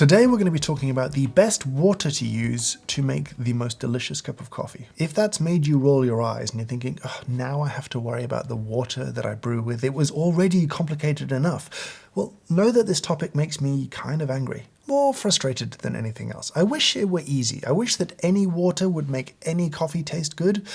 Today we're going to be talking about the best water to use to make the most delicious cup of coffee. If that's made you roll your eyes and you're thinking, oh, now I have to worry about the water that I brew with, it was already complicated enough. Well, know that this topic makes me kind of angry. More frustrated than anything else. I wish it were easy. I wish that any water would make any coffee taste good,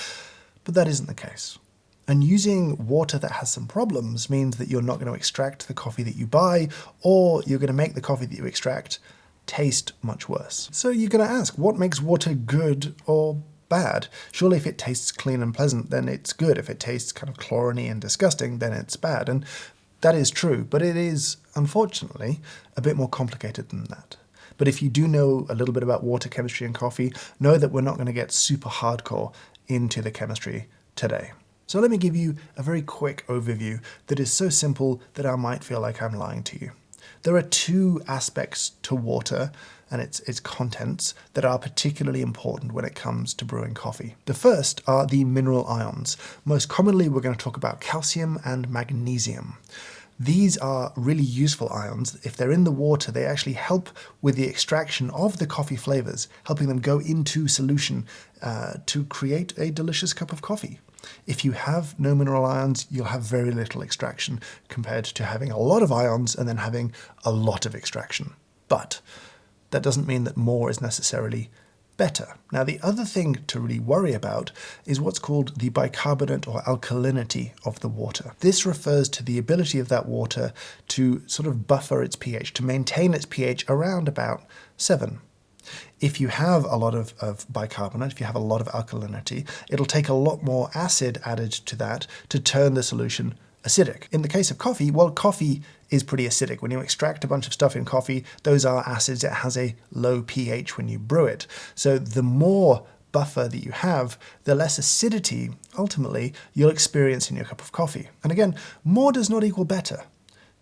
but that isn't the case. And using water that has some problems means that you're not going to extract the coffee that you buy, or you're going to make the coffee that you extract taste much worse. So you're going to ask, what makes water good or bad? Surely if it tastes clean and pleasant, then it's good. If it tastes kind of chlorine and disgusting, then it's bad. And that is true, but it is, unfortunately, a bit more complicated than that. But if you do know a little bit about water chemistry and coffee, know that we're not going to get super hardcore into the chemistry today. So let me give you a very quick overview that is so simple that I might feel like I'm lying to you. There are two aspects to water and its contents that are particularly important when it comes to brewing coffee. The first are the mineral ions. Most commonly, we're going to talk about calcium and magnesium. These are really useful ions. If they're in the water, they actually help with the extraction of the coffee flavors, helping them go into solution to create a delicious cup of coffee. If you have no mineral ions, you'll have very little extraction compared to having a lot of ions and then having a lot of extraction. But that doesn't mean that more is necessarily better. Now, the other thing to really worry about is what's called the bicarbonate or alkalinity of the water. This refers to the ability of that water to sort of buffer its pH, to maintain its pH around about 7. If you have a lot of bicarbonate, if you have a lot of alkalinity, it'll take a lot more acid added to that to turn the solution acidic. In the case of coffee, well, coffee is pretty acidic. When you extract a bunch of stuff in coffee, those are acids. It has a low pH when you brew it. So the more buffer that you have, the less acidity, ultimately, you'll experience in your cup of coffee. And again, more does not equal better.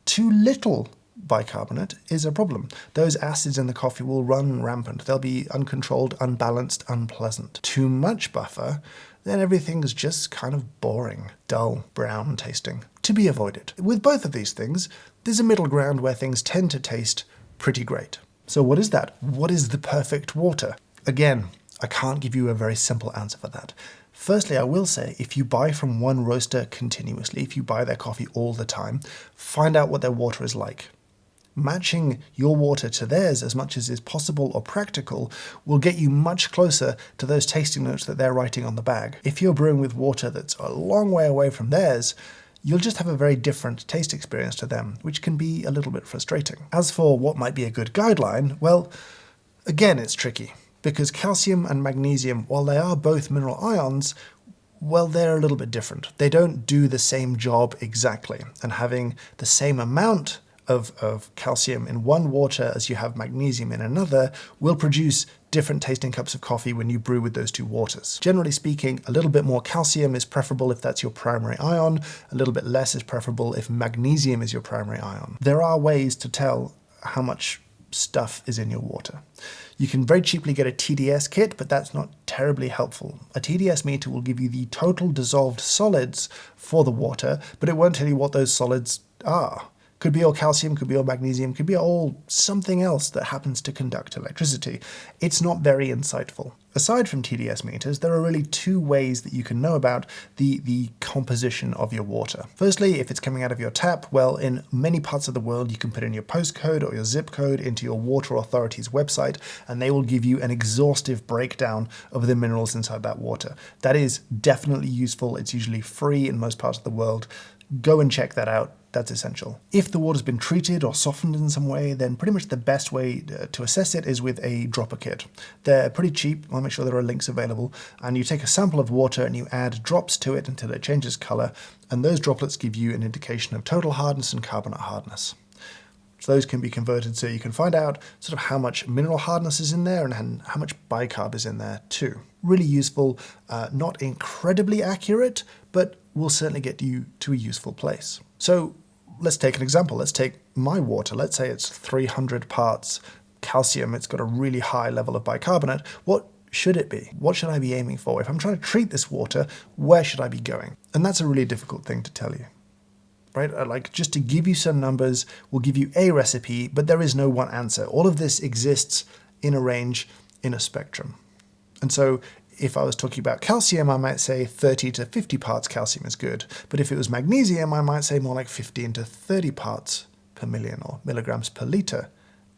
Too little bicarbonate is a problem. Those acids in the coffee will run rampant. They'll be uncontrolled, unbalanced, unpleasant. Too much buffer, then everything's just kind of boring, dull, brown tasting. To be avoided. With both of these things, there's a middle ground where things tend to taste pretty great. So what is that? What is the perfect water? Again, I can't give you a very simple answer for that. Firstly, I will say, if you buy from one roaster continuously, if you buy their coffee all the time, find out what their water is like. Matching your water to theirs as much as is possible or practical will get you much closer to those tasting notes that they're writing on the bag. If you're brewing with water that's a long way away from theirs, you'll just have a very different taste experience to them, which can be a little bit frustrating. As for what might be a good guideline, well, again, it's tricky, because calcium and magnesium, while they are both mineral ions, well, they're a little bit different. They don't do the same job exactly, and having the same amount of calcium in one water as you have magnesium in another will produce different tasting cups of coffee when you brew with those two waters. Generally speaking, a little bit more calcium is preferable if that's your primary ion, a little bit less is preferable if magnesium is your primary ion. There are ways to tell how much stuff is in your water. You can very cheaply get a TDS kit, but that's not terribly helpful. A TDS meter will give you the total dissolved solids for the water, but it won't tell you what those solids are. Could be all calcium, could be all magnesium, could be all something else that happens to conduct electricity. It's not very insightful. Aside from TDS meters, there are really two ways that you can know about the composition of your water. Firstly, if it's coming out of your tap, well, in many parts of the world, you can put in your postcode or your zip code into your water authority's website, and they will give you an exhaustive breakdown of the minerals inside that water. That is definitely useful. It's usually free in most parts of the world. Go and check that out. That's essential. If the water's been treated or softened in some way, then pretty much the best way to assess it is with a dropper kit. They're pretty cheap. I'll make sure there are links available. And you take a sample of water and you add drops to it until it changes color. And those droplets give you an indication of total hardness and carbonate hardness. So those can be converted so you can find out sort of how much mineral hardness is in there and how much bicarb is in there too. Really useful, not incredibly accurate, but will certainly get you to a useful place. So let's take an example. Let's take my water. Let's say it's 300 parts calcium. It's got a really high level of bicarbonate. What should it be? What should I be aiming for? If I'm trying to treat this water, where should I be going? And that's a really difficult thing to tell you. right? Like, just to give you some numbers, we'll give you a recipe, but there is no one answer. All of this exists in a range, in a spectrum. And so if I was talking about calcium, I might say 30 to 50 parts calcium is good. But if it was magnesium, I might say more like 15 to 30 parts per million or milligrams per liter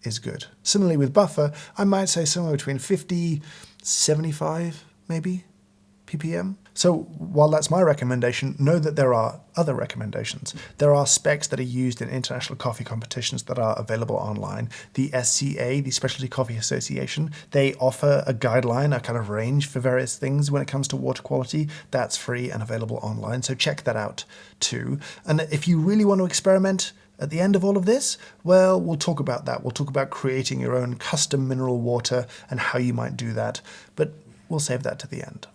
is good. Similarly with buffer, I might say somewhere between 50, 75 maybe ppm. So while that's my recommendation, know that there are other recommendations. There are specs that are used in international coffee competitions that are available online. The SCA, the Specialty Coffee Association, they offer a guideline, a kind of range for various things when it comes to water quality. That's free and available online, so check that out too. And if you really want to experiment at the end of all of this, well, we'll talk about that. We'll talk about creating your own custom mineral water and how you might do that, but we'll save that to the end.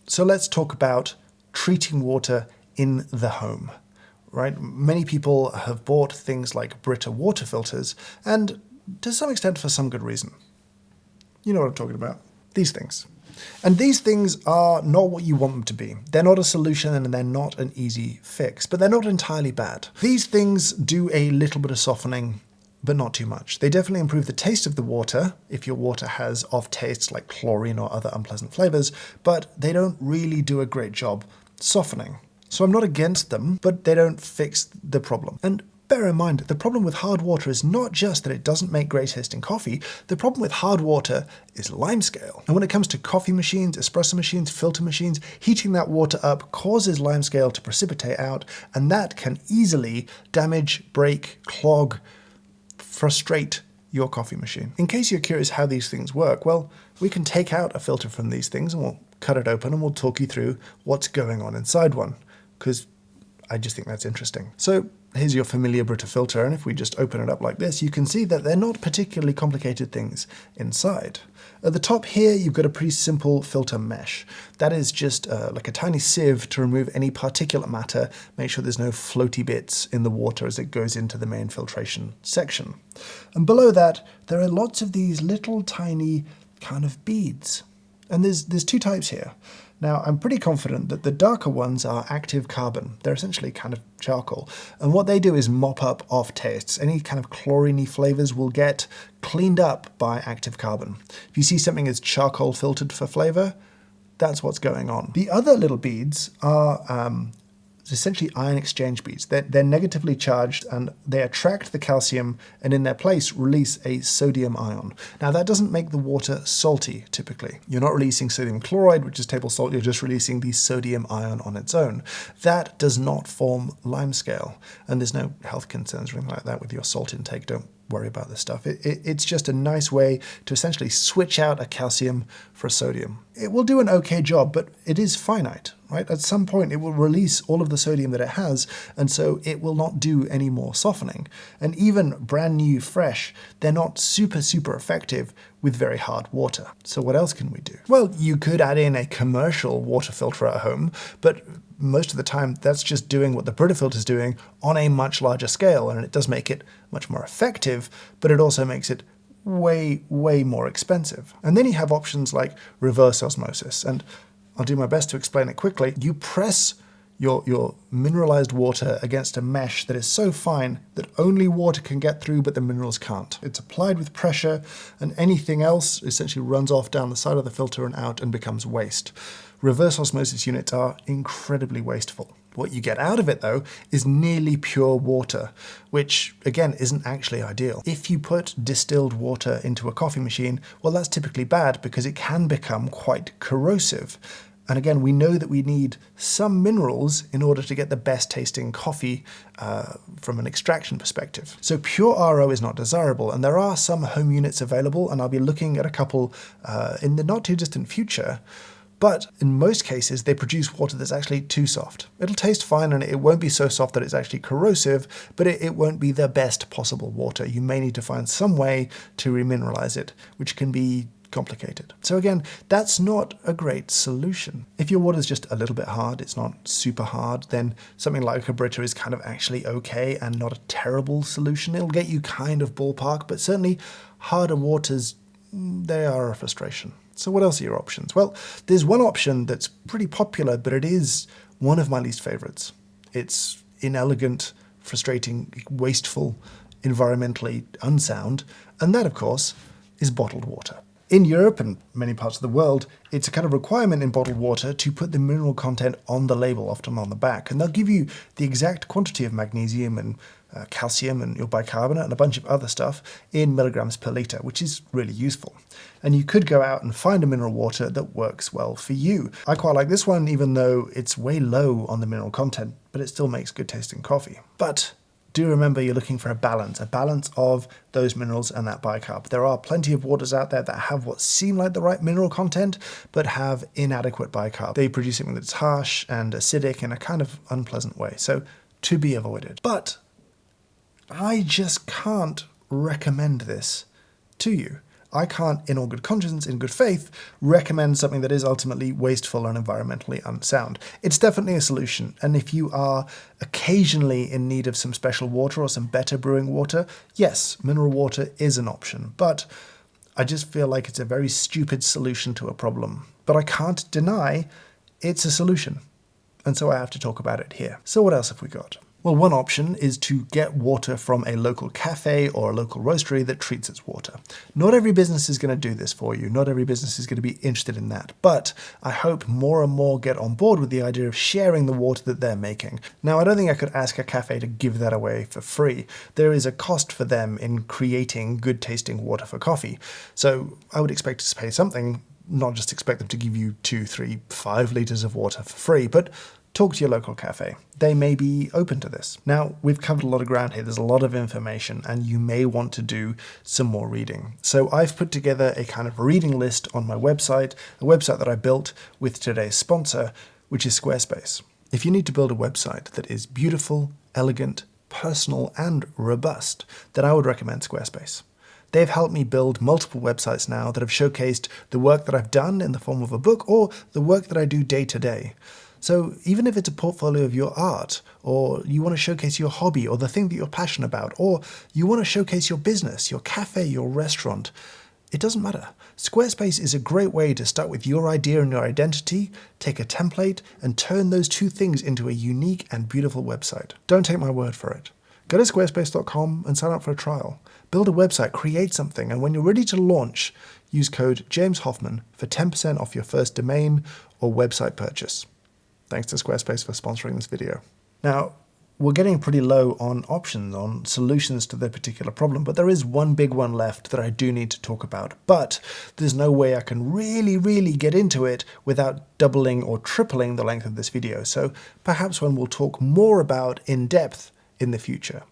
So let's talk about treating water in the home, right? Many people have bought things like Brita water filters, and to some extent for some good reason. You know what I'm talking about. These things. And these things are not what you want them to be. They're not a solution and they're not an easy fix, but they're not entirely bad. These things do a little bit of softening, but not too much. They definitely improve the taste of the water if your water has off tastes like chlorine or other unpleasant flavors, but they don't really do a great job softening. So I'm not against them, but they don't fix the problem. And bear in mind, the problem with hard water is not just that it doesn't make great tasting coffee. The problem with hard water is limescale. And when it comes to coffee machines, espresso machines, filter machines, heating that water up causes limescale to precipitate out, and that can easily damage, break, clog, frustrate your coffee machine. In case you're curious how these things work, well, we can take out a filter from these things and we'll cut it open and we'll talk you through what's going on inside one, because I just think that's interesting. So here's your familiar Brita filter, and if we just open it up like this, you can see that they're not particularly complicated things inside. At the top here, you've got a pretty simple filter mesh. That is just like a tiny sieve to remove any particulate matter, make sure there's no floaty bits in the water as it goes into the main filtration section. And below that, there are lots of these little tiny kind of beads. And there's two types here. Now, I'm pretty confident that the darker ones are active carbon. They're essentially kind of charcoal. And what they do is mop up off tastes. Any kind of chlorine-y flavors will get cleaned up by active carbon. If you see something as charcoal filtered for flavor, that's what's going on. The other little beads are essentially ion exchange beads. They're negatively charged and they attract the calcium and in their place release a sodium ion. Now that doesn't make the water salty typically. You're not releasing sodium chloride, which is table salt, you're just releasing the sodium ion on its own. That does not form limescale, and there's no health concerns or anything like that with your salt intake. Don't worry about this stuff. It's just a nice way to essentially switch out a calcium for a sodium. It will do an okay job, but it is finite, right? At some point it will release all of the sodium that it has, and so it will not do any more softening. And even brand new, fresh, they're not super effective with very hard water. So what else can we do? Well, you could add in a commercial water filter at home, but most of the time that's just doing what the Brita filter is doing on a much larger scale, and it does make it much more effective, but it also makes it way more expensive. And then you have options like reverse osmosis, and I'll do my best to explain it quickly. You press your mineralized water against a mesh that is so fine that only water can get through but the minerals can't. It's applied with pressure, and anything else essentially runs off down the side of the filter and out and becomes waste. Reverse osmosis units are incredibly wasteful. What you get out of it, though, is nearly pure water, which, again, isn't actually ideal. If you put distilled water into a coffee machine, well, that's typically bad because it can become quite corrosive. And again, we know that we need some minerals in order to get the best tasting coffee from an extraction perspective. So pure RO is not desirable, and there are some home units available, and I'll be looking at a couple in the not too distant future. But in most cases, they produce water that's actually too soft. It'll taste fine and it won't be so soft that it's actually corrosive, but it won't be the best possible water. You may need to find some way to remineralize it, which can be complicated. So again, that's not a great solution. If your water is just a little bit hard, it's not super hard, then something like a Brita is kind of actually okay and not a terrible solution. It'll get you kind of ballpark, but certainly harder waters, they are a frustration. So what else are your options? Well, there's one option that's pretty popular, but it is one of my least favorites. It's inelegant, frustrating, wasteful, environmentally unsound, and that, of course, is bottled water. In Europe and many parts of the world, it's a kind of requirement in bottled water to put the mineral content on the label, often on the back, and they'll give you the exact quantity of magnesium and calcium and your bicarbonate and a bunch of other stuff in milligrams per litre, which is really useful. And you could go out and find a mineral water that works well for you. I quite like this one, even though it's way low on the mineral content, but it still makes good tasting coffee. But do remember you're looking for a balance of those minerals and that bicarb. There are plenty of waters out there that have what seem like the right mineral content, but have inadequate bicarb. They produce something that's harsh and acidic in a kind of unpleasant way, so to be avoided. But I just can't recommend this to you. I can't, in all good conscience, in good faith, recommend something that is ultimately wasteful and environmentally unsound. It's definitely a solution, and if you are occasionally in need of some special water or some better brewing water, yes, mineral water is an option, but I just feel like it's a very stupid solution to a problem. But I can't deny it's a solution, and so I have to talk about it here. So what else have we got? Well, one option is to get water from a local cafe or a local roastery that treats its water. Not every business is going to do this for you. Not every business is going to be interested in that. But I hope more and more get on board with the idea of sharing the water that they're making. Now, I don't think I could ask a cafe to give that away for free. There is a cost for them in creating good tasting water for coffee. So I would expect to pay something, not just expect them to give you 2, 3, 5 litres of water for free, but talk to your local cafe. They may be open to this. Now, we've covered a lot of ground here. There's a lot of information, and you may want to do some more reading. So I've put together a kind of reading list on my website, a website that I built with today's sponsor, which is Squarespace. If you need to build a website that is beautiful, elegant, personal, and robust, then I would recommend Squarespace. They've helped me build multiple websites now that have showcased the work that I've done in the form of a book or the work that I do day to day. So even if it's a portfolio of your art, or you want to showcase your hobby or the thing that you're passionate about, or you want to showcase your business, your cafe, your restaurant, it doesn't matter. Squarespace is a great way to start with your idea and your identity, take a template, and turn those two things into a unique and beautiful website. Don't take my word for it. Go to squarespace.com and sign up for a trial. Build a website, create something, and when you're ready to launch, use code James Hoffmann for 10% off your first domain or website purchase. Thanks to Squarespace for sponsoring this video. Now, we're getting pretty low on options, on solutions to the particular problem, but there is one big one left that I do need to talk about. But there's no way I can really get into it without doubling or tripling the length of this video. So perhaps one we'll talk more about in depth in the future.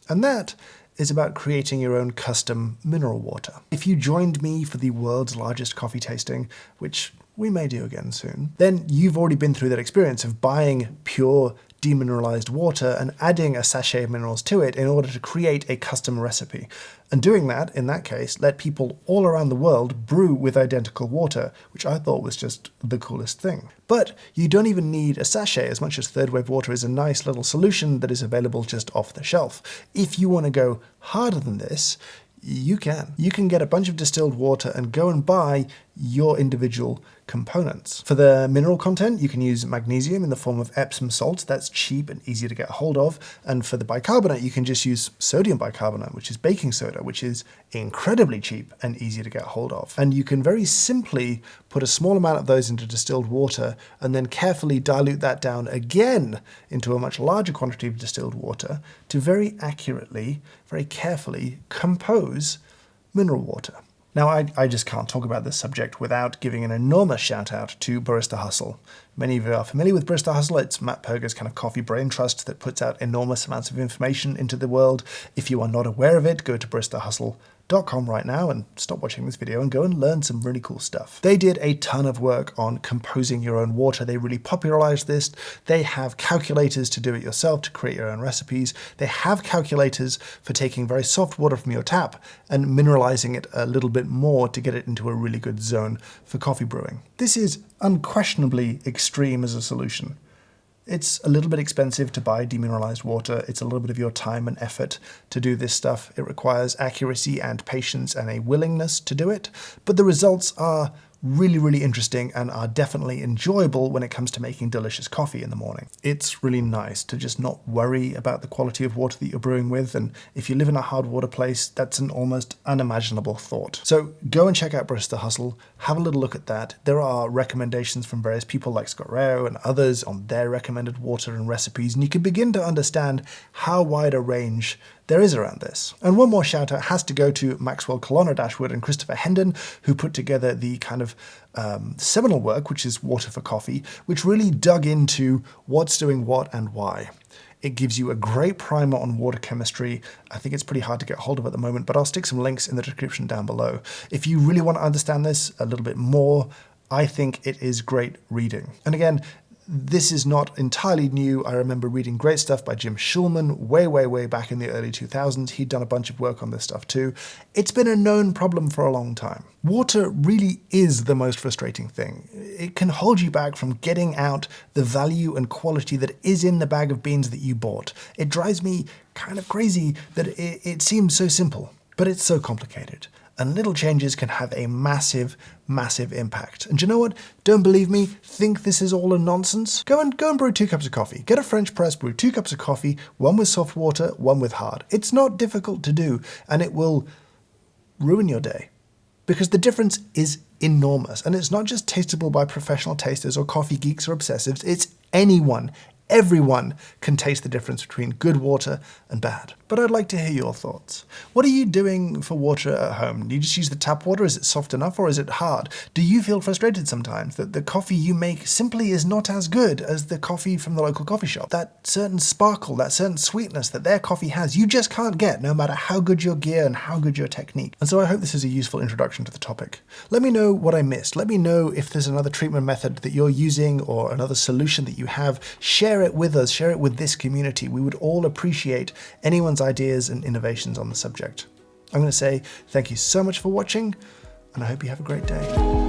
And that is about creating your own custom mineral water. If you joined me for the world's largest coffee tasting, which we may do again soon, then you've already been through that experience of buying pure demineralized water and adding a sachet of minerals to it in order to create a custom recipe. And doing that, in that case, let people all around the world brew with identical water, which I thought was just the coolest thing. But you don't even need a sachet, as much as third wave water is a nice little solution that is available just off the shelf. If you want to go harder than this, you can. You can get a bunch of distilled water and go and buy your individual components. For the mineral content, you can use magnesium in the form of Epsom salt. That's cheap and easy to get a hold of. And for the bicarbonate, you can just use sodium bicarbonate, which is baking soda, which is incredibly cheap and easy to get a hold of. And you can very simply put a small amount of those into distilled water and then carefully dilute that down again into a much larger quantity of distilled water to very accurately, very carefully compose mineral water. Now, I just can't talk about this subject without giving an enormous shout out to Barista Hustle. Many of you are familiar with Barista Hustle. It's Matt Perger's kind of coffee brain trust that puts out enormous amounts of information into the world. If you are not aware of it, go to baristahustle.com right now and stop watching this video and go and learn some really cool stuff. They did a ton of work on composing your own water. They really popularized this. They have calculators to do it yourself, to create your own recipes. They have calculators for taking very soft water from your tap and mineralizing it a little bit more to get it into a really good zone for coffee brewing. This is unquestionably extreme as a solution. It's a little bit expensive to buy demineralized water. It's a little bit of your time and effort to do this stuff. It requires accuracy and patience and a willingness to do it, but the results are really, really interesting and are definitely enjoyable when it comes to making delicious coffee in the morning. It's really nice to just not worry about the quality of water that you're brewing with, and if you live in a hard water place, that's an almost unimaginable thought. So go and check out Barista Hustle, have a little look at that. There are recommendations from various people like Scott Rao and others on their recommended water and recipes, and you can begin to understand how wide a range there is around this. And one more shout out has to go to Maxwell Colonna Dashwood and Christopher Hendon, who put together the kind of seminal work, which is Water for Coffee, which really dug into what's doing what and why. It gives you a great primer on water chemistry. I think it's pretty hard to get hold of at the moment, but I'll stick some links in the description down below. If you really want to understand this a little bit more, I think it is great reading. And again, this is not entirely new. I remember reading great stuff by Jim Schulman way back in the early 2000s. He'd done a bunch of work on this stuff too. It's been a known problem for a long time. Water really is the most frustrating thing. It can hold you back from getting out the value and quality that is in the bag of beans that you bought. It drives me kind of crazy that it seems so simple, but it's so complicated. And little changes can have a massive impact. And you know what? Don't believe me? Think this is all a nonsense? Go and brew 2 cups of coffee. Get a French press, brew 2 cups of coffee, one with soft water, one with hard. It's not difficult to do, and it will ruin your day. Because the difference is enormous. And it's not just tasteable by professional tasters or coffee geeks or obsessives. It's anyone. Everyone can taste the difference between good water and bad. But I'd like to hear your thoughts. What are you doing for water at home? Do you just use the tap water? Is it soft enough or is it hard? Do you feel frustrated sometimes that the coffee you make simply is not as good as the coffee from the local coffee shop? That certain sparkle, that certain sweetness that their coffee has, you just can't get no matter how good your gear and how good your technique. And so I hope this is a useful introduction to the topic. Let me know what I missed. Let me know if there's another treatment method that you're using or another solution that you have. Share it with us, share it with this community. We would all appreciate anyone's ideas and innovations on the subject. I'm going to say thank you so much for watching, and I hope you have a great day.